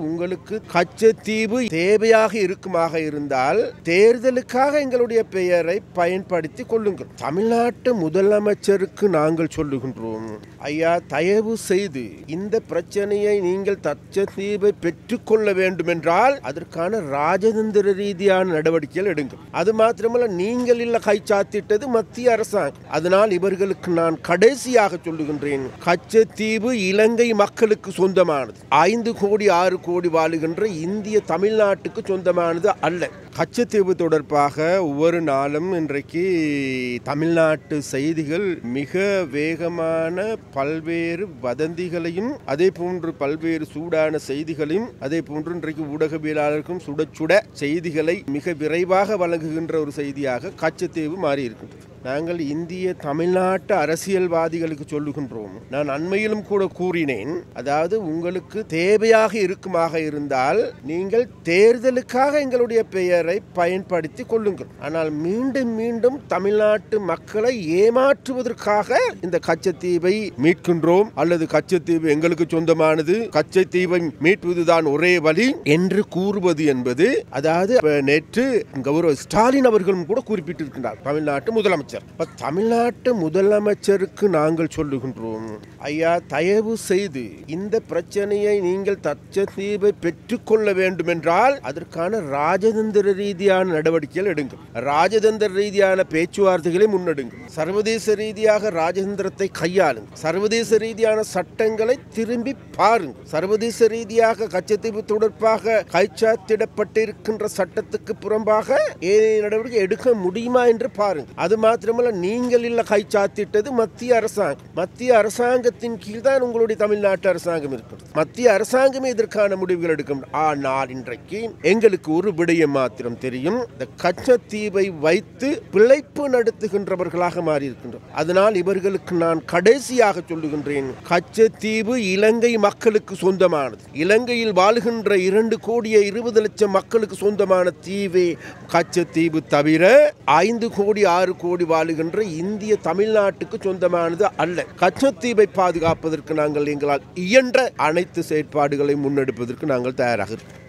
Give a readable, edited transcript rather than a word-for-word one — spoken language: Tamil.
உங்களுக்கு கச்சத்தீவு தேவையாக இருக்குமாக இருந்தால் தேர்தலுக்காக எங்களுடைய பெயரை பயன்படுத்தி கொள்ளுங்கள். தமிழ்நாட்டு முதலமைச்சருக்கு நாங்கள் சொல்லுகின்றோம், ஐயா, தயவு செய்து இந்த பிரச்சனையை நீங்கள் கச்சத்தீவை பெற்றுக்கொள்ள வேண்டும் என்றால் அதற்கான ராஜதந்திர ரீதியான நடவடிக்கைகள் எடுங்கள். அது மாத்திரமல்ல, நீங்கள் இல்ல கை சாத்திட்டது மத்திய அரசாங்கம். அதனால் இவர்களுக்கு நான் கடைசியாக சொல்லுகின்றேன், கச்சத்தீவு இலங்கை மக்களுக்கு சொந்தமானது. 5 கோடி 6 கோடி வாழுகின்ற இந்திய தமிழ்நாட்டுக்கு சொந்தமானது அல்ல. கச்சத்தீவு தொடர்பாக ஒவ்வொரு நாளும் இன்றைக்கு தமிழ்நாட்டு செய்திகள் மிக வேகமான பல்வேறு வதந்திகளையும் அதே போன்று பல்வேறு சூடான செய்திகளையும் அதே போன்று இன்றைக்கு ஊடகவியலாளருக்கும் சுட சுட செய்திகளை மிக விரைவாக வழங்குகின்ற ஒரு செய்தியாக கச்சத்தீவு மாறி இருக்கின்றது. நாங்கள் இந்திய தமிழ்நாட்டு அரசியல்வாதிகளுக்கு சொல்லுகின்றோம், நான் அண்மையிலும் கூட கூறினேன், அதாவது உங்களுக்கு தேவையாக இருக்குமாக இருந்தால் நீங்கள் தேர்தலுக்காக எங்களுடைய பெயரை பயன்படுத்தி கொள்ளுங்கள். ஆனால் மீண்டும் மீண்டும் தமிழ்நாட்டு மக்களை ஏமாற்றுவதற்காக இந்த கச்சத்தீவை மீட்கின்றோம் அல்லது கச்சத்தீவு எங்களுக்கு சொந்தமானது, கச்சத்தீவை மீட்பதுதான் ஒரே வழி என்று கூறுவது என்பது, அதாவது நேற்று கௌரவ ஸ்டாலின் அவர்களும் கூட குறிப்பிட்டிருக்கிறார், தமிழ்நாட்டு முதலமைச்சர். தமிழ்நாட்டு முதலமைச்சருக்கு நாங்கள் சொல்லுகின்றோம், ஐயா, தயவு செய்து இந்த பிரச்சனையை நீங்கள் கச்சத்தீவை பெற்றுக்கொள்ள வேண்டும் என்றால் அதற்கான ராஜதந்திர ரீதியான நடவடிக்கைகள் எடுங்கள். ராஜதந்திர ரீதியான பேச்சுவார்த்தைகளை முன்னெடுங்கள். சர்வதேச ரீதியாக ராஜதந்திரத்தை கையாளுங்கள். சர்வதேச ரீதியான சட்டங்களை திரும்பி பாருங்கள். சர்வதேச ரீதியாக கச்சத்தீவு தொடர்பாக கைச்சாத்திடப்பட்டிருக்கின்ற சட்டத்துக்கு புறம்பாக ஏனைய நடவடிக்கை எடுக்க முடியுமா என்று பாருங்கள். அது மாத்திரமல்ல, நீங்கள் இல்ல கைச்சாத்திட்டது மத்திய அரசாங்கம். மத்திய அரசாங்கத்தின் கீழ் தான் உங்களுடைய தமிழ்நாட்டு அரசாங்கம் இருக்கிறது. மத்திய அரசாங்கமே இதற்கான முடிவுகள் எடுக்கும். ஆனால் இன்றைக்கு எங்களுக்கு ஒரு விடயம் மாத்திரம் தெரியும், இந்த கச்சத்தீவை வைத்து பிழைப்பு நடத்துகின்றவர்களாக மாறி இருக்கின்றனர். அதனால் இவர்களுக்கு நான் கடைசியாக சொல்லுகின்றேன், கச்சத்தீவு இலங்கை மக்களுக்கு சொந்தமானது. இலங்கையில் வாழுகின்ற 2 கோடியே 20 லட்சம் மக்களுக்கு சொந்தமான தீவே கச்சத்தீவு தவிர 5 கோடி 6 கோடி வாழுகின்ற இந்திய தமிழ்நாட்டுக்கு சொந்தமானது அல்ல. கச்சத்தீவை பாதுகாப்பதற்கு நாங்கள் எங்களால் இயன்ற அனைத்து செயற்பாடுகளை முன்னெடுப்பதற்கு நாங்கள் தயாராக இருக்கிறோம்.